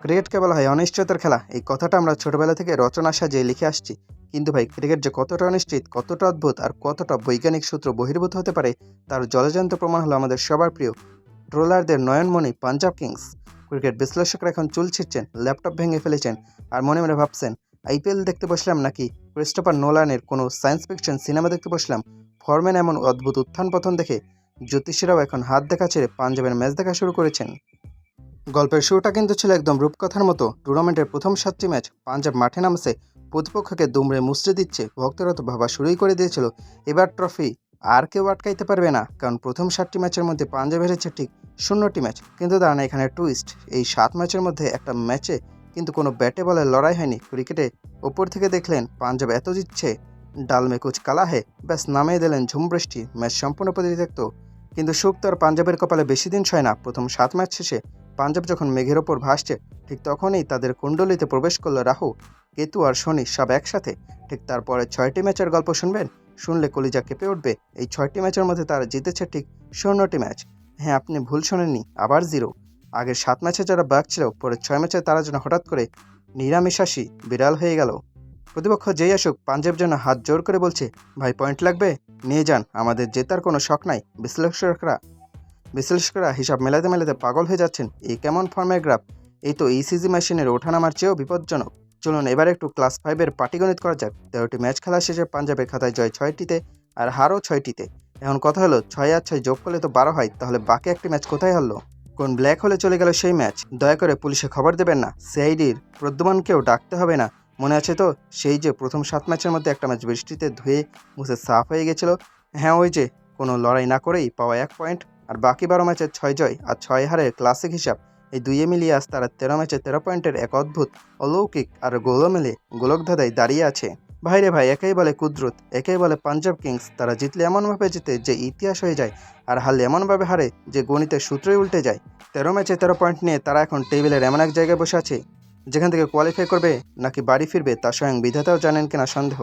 ক্রিকেটকে বলা হয় অনিশ্চয়তার খেলা। এই কথাটা আমরা ছোটবেলা থেকে রচনা সাজিয়ে লিখে আসছি। কিন্তু ভাই, ক্রিকেট যে কতটা অনিশ্চিত, কতটা অদ্ভুত আর কতটা বৈজ্ঞানিক সূত্র বহির্ভূত হতে পারে, তার জলজ্যান্ত প্রমাণ হলো আমাদের সবার প্রিয় ট্রোলারদের নয়নমণি পাঞ্জাব কিংস। ক্রিকেট বিশ্লেষকরা এখন চুল ছিঁড়ছেন, ল্যাপটপ ভেঙে ফেলেছেন, আর মনে মনে ভাবছেন, আইপিএল দেখতে বসলাম নাকি ক্রিস্টোফার নোলানের কোনো সায়েন্স ফিকশন সিনেমা দেখতে বসলাম। ফরম্যান এমন অদ্ভুত উত্থান পতন দেখে জ্যোতিষীরাও এখন হাত দেখা ছেড়ে পাঞ্জাবের ম্যাচ দেখা শুরু করেছেন। গল্পের শুরুটা কিন্তু ছিল একদম রূপকথার মতো। টুর্নামেন্টের প্রথম 7টি ম্যাচ পাঞ্জাব মাঠে নামছে, প্রতিপক্ষকে দুমড়ে মুচড়ে দিচ্ছে। ভক্তরা তো ভাবা শুরুই করে দিয়েছিল, এবার ট্রফি আর কেউ আটকাইতে পারবে না, কারণ প্রথম 7টি ম্যাচের মধ্যে পাঞ্জাব হেরেছে ঠিক 0টি ম্যাচ। কিন্তু দাঁড়ান, এখানে টুইস্ট, এই 7 ম্যাচের মধ্যে একটা ম্যাচে কিন্তু কোনো ব্যাটে বলে লড়াই হয়নি। ক্রিকেটে ওপর থেকে দেখলেন পাঞ্জাব এত জিতছে, ডাল মে কুচ কালা হে, ব্যাস নামিয়ে দিলেন ঝুম বৃষ্টি, ম্যাচ সম্পূর্ণ পরিত্যক্ত। কিন্তু সুখ তো আর পাঞ্জাবের কপালে বেশি দিন ছয় না। প্রথম 7 ম্যাচ শেষে পাঞ্জাব যখন মেঘের ওপর ভাসছে, ঠিক তখনই তাদের কুণ্ডলিতে প্রবেশ করল রাহু, কেতু আর শনি সব একসাথে। ঠিক তারপরে 6টি ম্যাচের গল্প শুনবেন, শুনলে কলিজা কেঁপে উঠবে। এই 6টি ম্যাচের মধ্যে তারা জিতেছে ঠিক 0টি ম্যাচ। হ্যাঁ, আপনি ভুল শোনেননি, আবার 0। আগের 7 ম্যাচে যারা বাঘ ছিল, পরে 6 ম্যাচে তারা যেন হঠাৎ করে নিরামিষাশী বিড়াল হয়ে গেল। প্রতিপক্ষ যেই আসুক, পাঞ্জাব যেন হাত জোর করে বলছে, ভাই পয়েন্ট লাগবে, নিয়ে যান, আমাদের জেতার কোনো শখ নাই। বিশ্লেষকরা হিসাব মেলাতে মেলাতে পাগল হয়ে যাচ্ছেন। এই কেমন ফর্মের গ্রাফ, এই তো ইসিজি মেশিনের ওঠানামার চেয়েও বিপজ্জনক। চলুন এবার একটু ক্লাস 5-এর পাটিগণিত করা যাক। 13টি ম্যাচ খেলা শেষে পাঞ্জাবের খাতায় জয় 6টিতে আর হারও 6টিতে। এখন কথা হলো, 6 আর 6 যোগ করলে তো 12 হয়, তাহলে বাকি একটি ম্যাচ কোথায় হারলো? কোন ব্ল্যাক হলে চলে গেল সেই ম্যাচ? দয়া করে পুলিশে খবর দেবেন না, সিআইডির প্রদ্যুমানকেও ডাকতে হবে না। মনে আছে তো, সেই যে প্রথম 7 ম্যাচের মধ্যে একটা ম্যাচ বৃষ্টিতে ধুয়ে মুছে সাফ হয়ে গেছিল? হ্যাঁ, ওই যে কোনো লড়াই না করেই পাওয়া 1 পয়েন্ট, আর বাকি 12 ম্যাচের 6 জয় আর 6 হারের ক্লাসিক হিসাব। এই দুইয়ে মিলিয়ে আজ তারা 13 ম্যাচে 13 পয়েন্টের এক অদ্ভুত অলৌকিক আর গোলমেলে গোলকধাঁধায় দাঁড়িয়ে আছে। ভাইরে ভাই, একেই বলে কুদরত, একেই বলে পাঞ্জাব কিংস। তারা জিতলে এমনভাবে জিতে যে ইতিহাস হয়ে যায়, আর হারলে এমনভাবে হারে যে গণিতের সূত্রই উল্টে যায়। 13 ম্যাচে 13 পয়েন্ট নিয়ে তারা এখন টেবিলের এমন এক জায়গায় বসে আছে, যেখান থেকে কোয়ালিফাই করবে নাকি বাড়ি ফিরবে তা স্বয়ং বিধাতাও জানেন কিনা সন্দেহ।